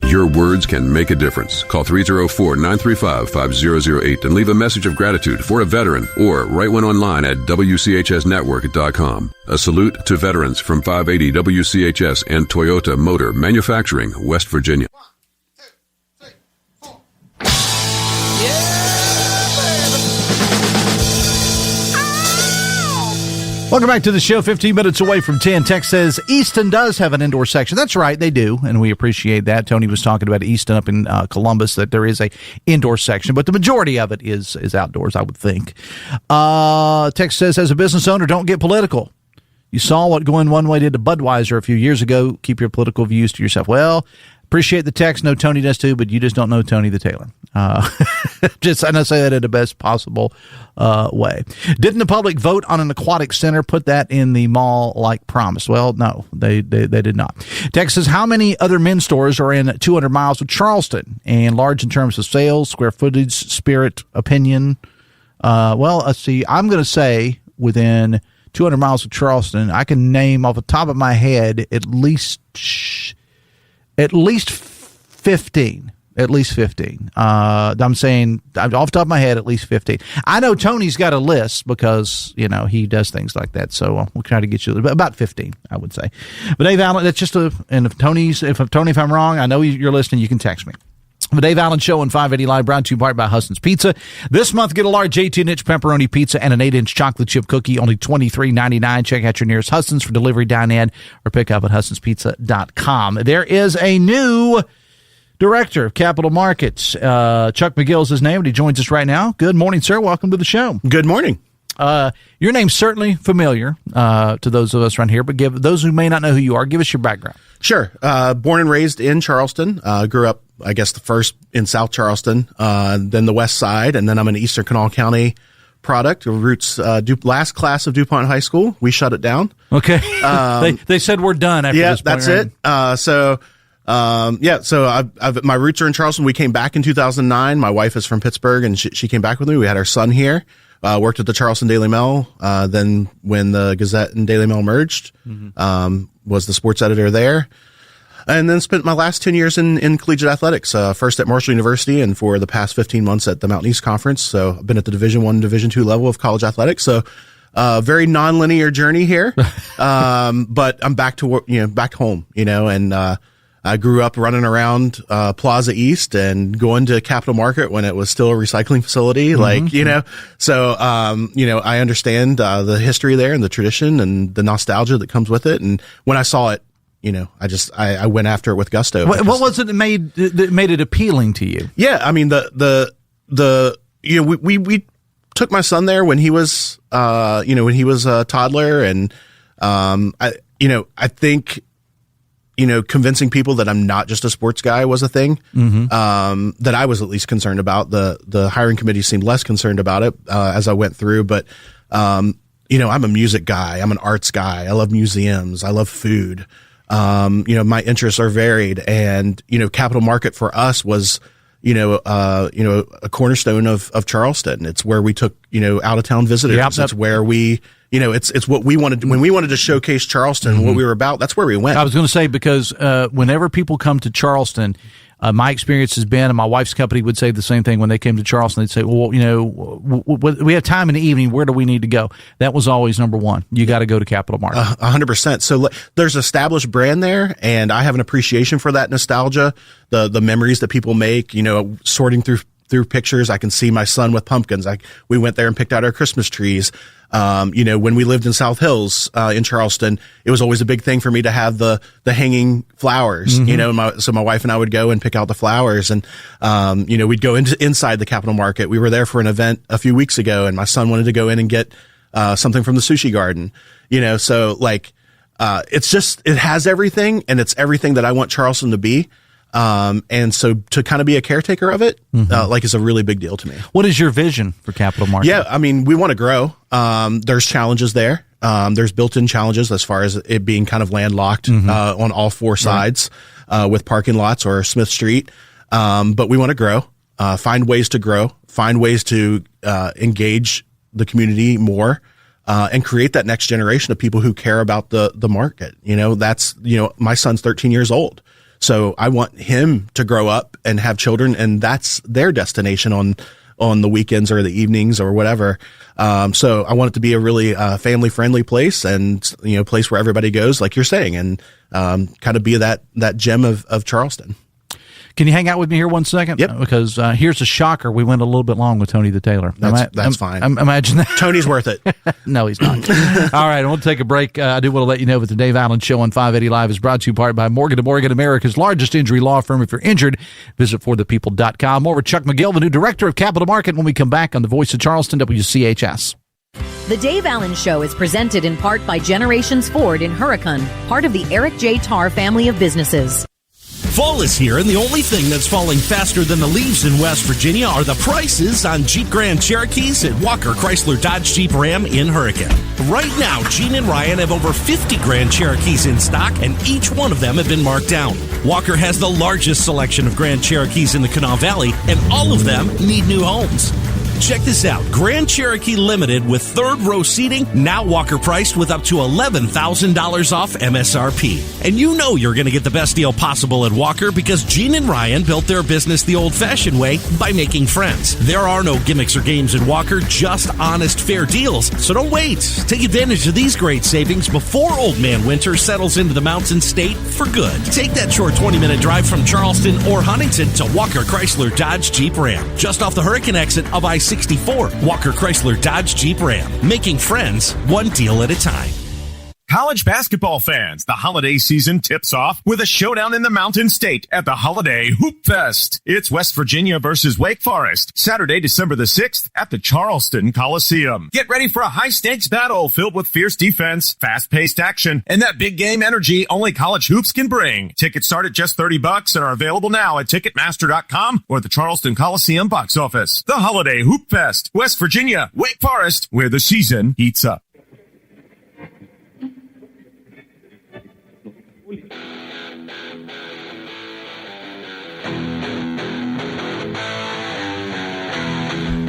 Your words can make a difference. Call 304-935-5008 and leave a message of gratitude for a veteran or write one online at WCHSnetwork.com. A salute to veterans from 580 WCHS and Toyota Motor Manufacturing, West Virginia. Welcome back to the show. 15 minutes away from 10. Text says Easton does have an indoor section. That's right, they do, and we appreciate that. Tony was talking about Easton up in Columbus, that there is a indoor section, but the majority of it is outdoors, I would think. Text says, as a business owner, don't get political. You saw what going one way did to Budweiser a few years ago. Keep your political views to yourself. Well, appreciate the text. No, Tony does too, but you just don't know Tony the Tailor. And I say that in the best possible way. Didn't the public vote on an aquatic center, put that in the mall like promised? Well, no, they did not. Text says, how many other men's stores are in 200 miles of Charleston and large in terms of sales, square footage, spirit, opinion? Well, let's see. I'm going to say within 200 miles of Charleston, I can name off the top of my head at least 15. At least 15. I'm saying, off the top of my head, at least 15. I know Tony's got a list because, he does things like that. So we'll try to get you about 15, I would say. But Dave Allen, that's just and if I'm wrong, I know you're listening, you can text me. The Dave Allen Show on 580 Live, brought to you by Huston's Pizza. This month, get a large 18-inch pepperoni pizza and an 8-inch chocolate chip cookie, only $23.99. Check out your nearest Huston's for delivery, dine-in, or pick up at hustonspizza.com. There is a new director of capital markets. Chuck McGill is his name, and he joins us right now. Good morning, sir. Welcome to the show. Good morning. Your name's certainly familiar to those of us around here, but give those who may not know who you are, give us your background. Sure. Born and raised in Charleston. Grew up, I guess, the first in South Charleston, then the West Side, and then I'm an Eastern Kanawha County product. Roots, last class of DuPont High School. We shut it down. Okay. They said we're done after this point. Yeah, that's it. So my roots are in Charleston. We came back in 2009. My wife is from Pittsburgh, and she came back with me. We had our son here. Worked at the Charleston Daily Mail. Then when the Gazette and Daily Mail merged, was the sports editor there. And then spent my last 10 years in collegiate athletics, first at Marshall University and for the past 15 months at the Mountain East Conference. So I've been at the Division I, Division II level of college athletics. So very nonlinear journey here. But I'm back home, and I grew up running around Plaza East and going to Capital Market when it was still a recycling facility, So, I understand the history there and the tradition and the nostalgia that comes with it. And when I saw it, I went after it with gusto. What was it that made it appealing to you? Yeah, I mean we took my son there when he was a toddler, and I think convincing people that I'm not just a sports guy was a thing that I was at least concerned about. The hiring committee seemed less concerned about it as I went through, but I'm a music guy, I'm an arts guy, I love museums, I love food. My interests are varied, and, Capital Market for us was, a cornerstone of Charleston. It's where we took, out of town visitors. Yep. It's where we, it's what we wanted when we wanted to showcase Charleston, what we were about. That's where we went. I was going to say, because, whenever people come to Charleston, my experience has been, and my wife's company would say the same thing when they came to Charleston. They'd say, well, we have time in the evening. Where do we need to go? That was always number one. You got to go to Capital Market. 100%. So there's established brand there, and I have an appreciation for that nostalgia, the memories that people make, sorting through pictures. I can see my son with pumpkins. We went there and picked out our Christmas trees. When we lived in South Hills, in Charleston, it was always a big thing for me to have the hanging flowers, so my wife and I would go and pick out the flowers, and, we'd go inside the Capital Market. We were there for an event a few weeks ago, and my son wanted to go in and get, something from the sushi garden, it's just, it has everything, and it's everything that I want Charleston to be. And so to kind of be a caretaker of it, is a really big deal to me. What is your vision for Capital Market? Yeah, I mean, we want to grow. There's challenges there. There's built-in challenges as far as it being kind of landlocked, on all four sides, with parking lots or Smith Street. But we want to grow, find ways to grow, find ways to, engage the community more, and create that next generation of people who care about the market. My son's 13 years old. So I want him to grow up and have children, and that's their destination on the weekends or the evenings or whatever. So I want it to be a really family friendly place, and place where everybody goes, like you're saying, and kind of be that gem of Charleston. Can you hang out with me here 1 second? Yep. Because here's a shocker. We went a little bit long with Tony the Tailor. That's fine. Imagine that. Tony's worth it. No, he's not. All right, we'll take a break. I do want to let you know that the Dave Allen Show on 580 Live is brought to you part by Morgan & Morgan, America's largest injury law firm. If you're injured, visit forthepeople.com. More with Chuck McGill, the new director of Capital Market, when we come back on the Voice of Charleston, WCHS. The Dave Allen Show is presented in part by Generations Ford in Hurricane, part of the Eric J. Tarr family of businesses. Fall is here, and the only thing that's falling faster than the leaves in West Virginia are the prices on Jeep Grand Cherokees at Walker Chrysler Dodge Jeep Ram in Hurricane. Right now, Gene and Ryan have over 50 Grand Cherokees in stock, and each one of them have been marked down. Walker has the largest selection of Grand Cherokees in the Kanawha Valley, and all of them need new homes. Check this out. Grand Cherokee Limited with third row seating, now Walker priced with up to $11,000 off MSRP. And you know you're going to get the best deal possible at Walker because Gene and Ryan built their business the old-fashioned way by making friends. There are no gimmicks or games at Walker, just honest, fair deals. So don't wait. Take advantage of these great savings before Old Man Winter settles into the Mountain State for good. Take that short 20-minute drive from Charleston or Huntington to Walker Chrysler Dodge Jeep Ram. Just off the Hurricane exit of I-64, Walker Chrysler Dodge Jeep Ram. Making friends, one deal at a time. College basketball fans, the holiday season tips off with a showdown in the Mountain State at the Holiday Hoop Fest. It's West Virginia versus Wake Forest, Saturday, December the 6th at the Charleston Coliseum. Get ready for a high-stakes battle filled with fierce defense, fast-paced action, and that big game energy only college hoops can bring. Tickets start at just $30 and are available now at Ticketmaster.com or the Charleston Coliseum box office. The Holiday Hoop Fest, West Virginia, Wake Forest, where the season heats up.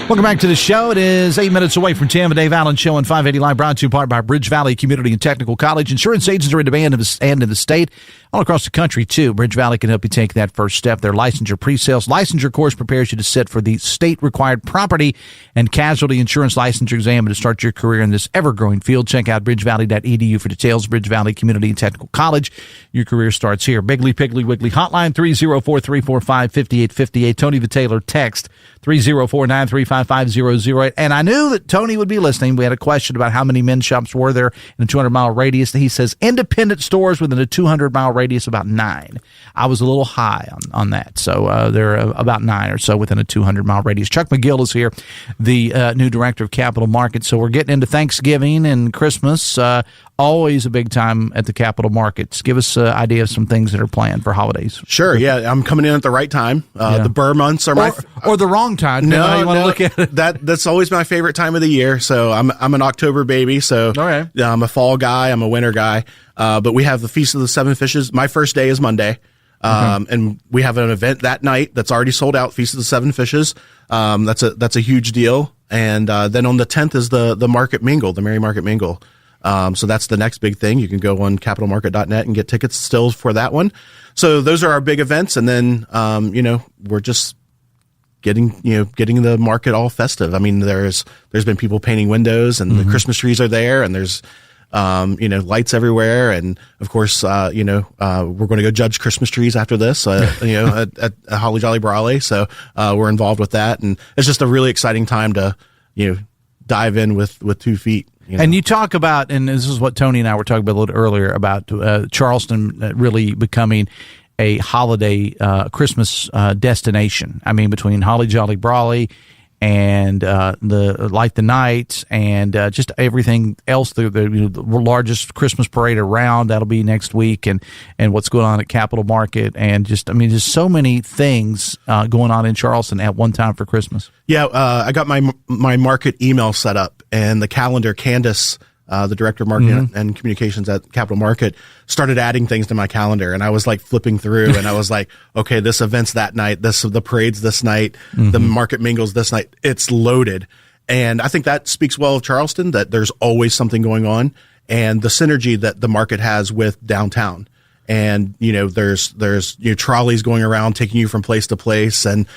Welcome back to the show. It is 8 minutes away from 10. The Dave Allen Show on 580 Live, brought to you in part by Bridge Valley Community and Technical College. Insurance agents are in demand in the state, all across the country, too. Bridge Valley can help you take that first step. Their licensure pre-sales licensure course prepares you to sit for the state-required property and casualty insurance licensure exam and to start your career in this ever-growing field. Check out bridgevalley.edu for details. Bridge Valley Community and Technical College. Your career starts here. Bigley, Piggly, Wiggly hotline 304-345-5858. Tony the Taylor text 304-935-5008. And I knew that Tony would be listening. We had a question about how many men's shops were there in a 200-mile radius. He says independent stores within a 200-mile radius, about 9. I was a little high on that. So there are about 9 or so within a 200-mile radius. Chuck McGill is here, the new director of capital markets. So we're getting into Thanksgiving and Christmas. Always a big time at the capital markets. Give us an idea of some things that are planned for holidays. Sure, yeah. I'm coming in at the right time. The Burr months are or the wrong time. No, you want to look at it. That's always my favorite time of the year. So I'm an October baby. So I'm a fall guy. I'm a winter guy. But we have the Feast of the Seven Fishes. My first day is Monday. And we have an event that night that's already sold out, Feast of the Seven Fishes. That's a huge deal. And then on the 10th is the Market Mingle, the Merry Market Mingle. So that's the next big thing. You can go on capitalmarket.net and get tickets still for that one. So those are our big events. And then, we're just getting the market all festive. I mean, there's been people painting windows and the Christmas trees are there and there's, lights everywhere. And of course, we're going to go judge Christmas trees after this, at Holly Jolly Brawley. So, we're involved with that. And it's just a really exciting time to, dive in with 2 feet. And you talk about, and this is what Tony and I were talking about a little earlier, about Charleston really becoming a holiday Christmas destination. I mean, between Holly Jolly Brawley and the Light the Night and just everything else, the largest Christmas parade around, that'll be next week, and what's going on at Capital Market, and just so many things going on in Charleston at one time for Christmas. Yeah, I got my market email set up, and the calendar, Candace, the director of marketing and communications at Capital Market, started adding things to my calendar, and I was like flipping through, and I was like, okay, this event's that night, the parade's this night, the market mingles this night. It's loaded, and I think that speaks well of Charleston, that there's always something going on, and the synergy that the market has with downtown. And there's trolleys going around taking you from place to place, and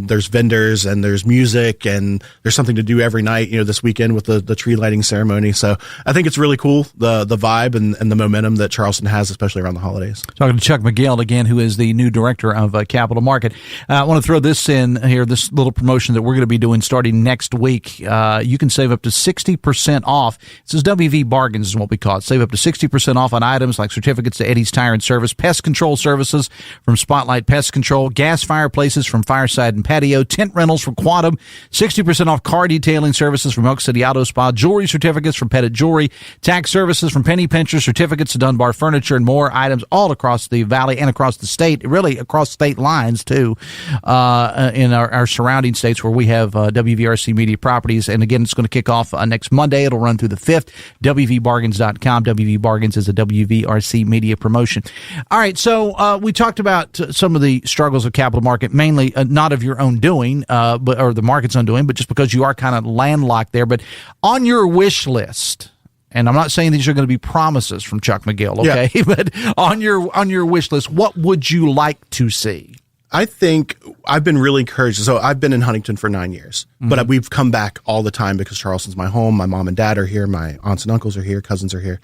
there's vendors and there's music and there's something to do every night, this weekend with the tree lighting ceremony. So I think it's really cool, the vibe and the momentum that Charleston has, especially around the holidays. Talking to Chuck McGill again, who is the new director of Capital Market. I want to throw this in here, this little promotion that we're going to be doing starting next week. You can save up to 60% off. This is WV Bargains is what we call it. Save up to 60% off on items like certificates to Eddie's Tire and Service, pest control services from Spotlight Pest Control, gas fireplaces from Fireside and Patio, tent rentals from Quantum, 60% off car detailing services from Elk City Auto Spa, jewelry certificates from Pettit Jewelry, tax services from Penny Pincher, certificates to Dunbar Furniture, and more items all across the valley and across the state, really across state lines too, in our surrounding states where we have WVRC Media Properties. And again, it's going to kick off next Monday. It'll run through the 5th. WVBargains.com. WV Bargains is a WVRC Media promotion. All right, so we talked about some of the struggles of Capital Market, mainly not of your own doing, or the market's own doing, but just because you are kind of landlocked there. But on your wish list, and I'm not saying these are going to be promises from Chuck McGill, okay? Yeah. But on your wish list, what would you like to see? I think I've been really encouraged. So I've been in Huntington for 9 years, but we've come back all the time because Charleston's my home. My mom and dad are here. My aunts and uncles are here. Cousins are here.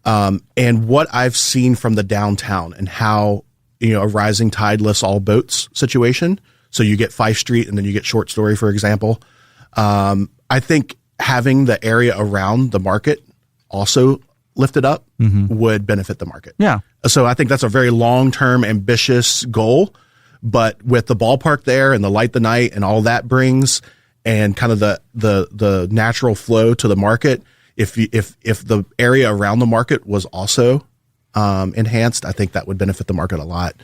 And what I've seen from the downtown and how, a rising tide lifts all boats situation. So you get Fife Street and then you get Short Story, for example. I think having the area around the market also lifted up would benefit the market. Yeah. So I think that's a very long-term ambitious goal, but with the ballpark there and the light the night and all that brings and kind of the natural flow to the market, if the area around the market was also enhanced, I think that would benefit the market a lot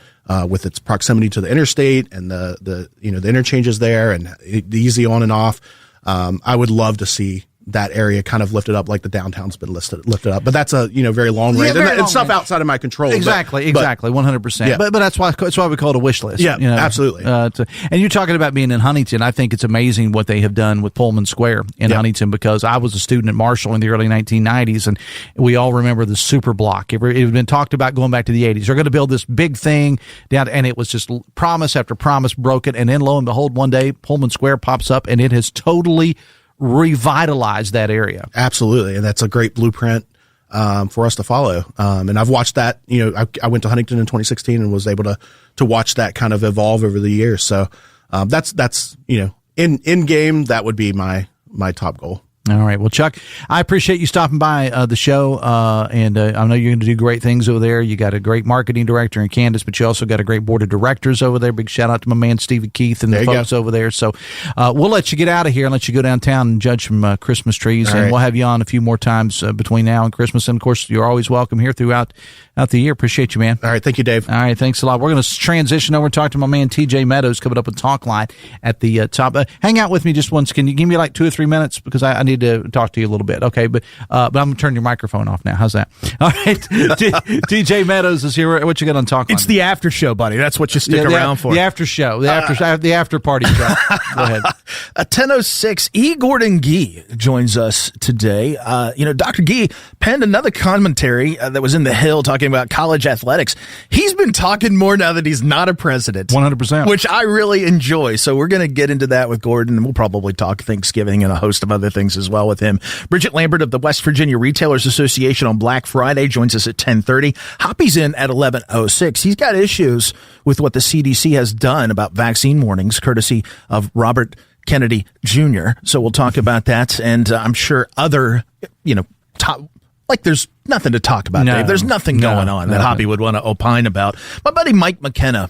with its proximity to the interstate and the interchanges there and the easy on and off. I would love to see that area kind of lifted up like the downtown's been lifted up. But that's a, very long range. And stuff outside of my control. Exactly, 100%. Yeah. But that's why we call it a wish list. Yeah, absolutely. And you're talking about being in Huntington. I think it's amazing what they have done with Pullman Square in Huntington, because I was a student at Marshall in the early 1990s, and we all remember the super block. It had been talked about going back to the 80s. They're going to build this big thing down, and it was just promise after promise broken. And then lo and behold, one day Pullman Square pops up, and it has totally revitalize that area. Absolutely. And that's a great blueprint for us to follow. And I've watched that, I went to Huntington in 2016 and was able to watch that kind of evolve over the years. So that's in game, that would be my top goal. All right. Well, Chuck, I appreciate you stopping by the show, and I know you're going to do great things over there. You got a great marketing director in Candace, but you also got a great board of directors over there. Big shout out to my man Stephen Keith and the folks over there. So we'll let you get out of here and let you go downtown and judge some Christmas trees, and we'll have you on a few more times between now and Christmas. And, of course, you're always welcome here throughout the year. Appreciate you, man. All right. Thank you, Dave. All right. Thanks a lot. We're going to transition over and talk to my man TJ Meadows coming up with Talk Line at the top. Hang out with me just once. Can you give me like 2 or 3 minutes? Because I need to talk to you a little bit. Okay. But I'm going to turn your microphone off now. How's that? All right. TJ Meadows is here. What you got on Talk Line? It's the after show, buddy. That's what you stick around for. The after show. The after party show. Go ahead. 10:06. E. Gordon Gee joins us today. Dr. Gee penned another commentary that was in The Hill talking about college athletics. He's been talking more now that he's not a president. 100%. Which I really enjoy. So we're going to get into that with Gordon, and we'll probably talk Thanksgiving and a host of other things as well with him. Bridget Lambert of the West Virginia Retailers Association on Black Friday joins us at 10:30. Hoppy's in at 11:06. He's got issues with what the CDC has done about vaccine warnings, courtesy of Robert Kennedy Jr. So we'll talk about that, and I'm sure other, there's nothing to talk about, Dave. There's nothing going on that Hoppy would want to opine about. My buddy Mike McKenna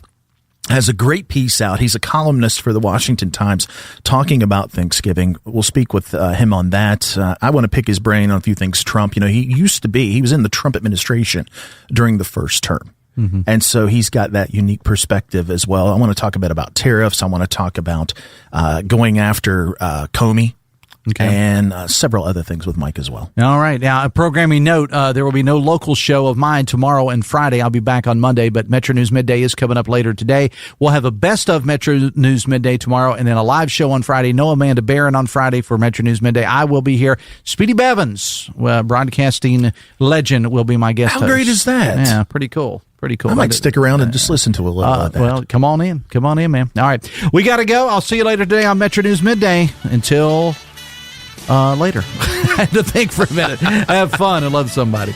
has a great piece out. He's a columnist for the Washington Times talking about Thanksgiving. We'll speak with him on that. I want to pick his brain on a few things. Trump, he was in the Trump administration during the first term. Mm-hmm. And so he's got that unique perspective as well. I want to talk a bit about tariffs. I want to talk about going after Comey. Okay. And several other things with Mike as well. All right. Now, a programming note, there will be no local show of mine tomorrow and Friday. I'll be back on Monday, but Metro News Midday is coming up later today. We'll have a best of Metro News Midday tomorrow, and then a live show on Friday. No Amanda Barron on Friday for Metro News Midday. I will be here. Speedy Bevins, broadcasting legend, will be my guest host. How great is that? Yeah, pretty cool. Pretty cool. I might stick around and just listen to a little of that. Well, come on in. Come on in, man. All right. We got to go. I'll see you later today on Metro News Midday. Until later. I had to think for a minute. Have fun and love somebody.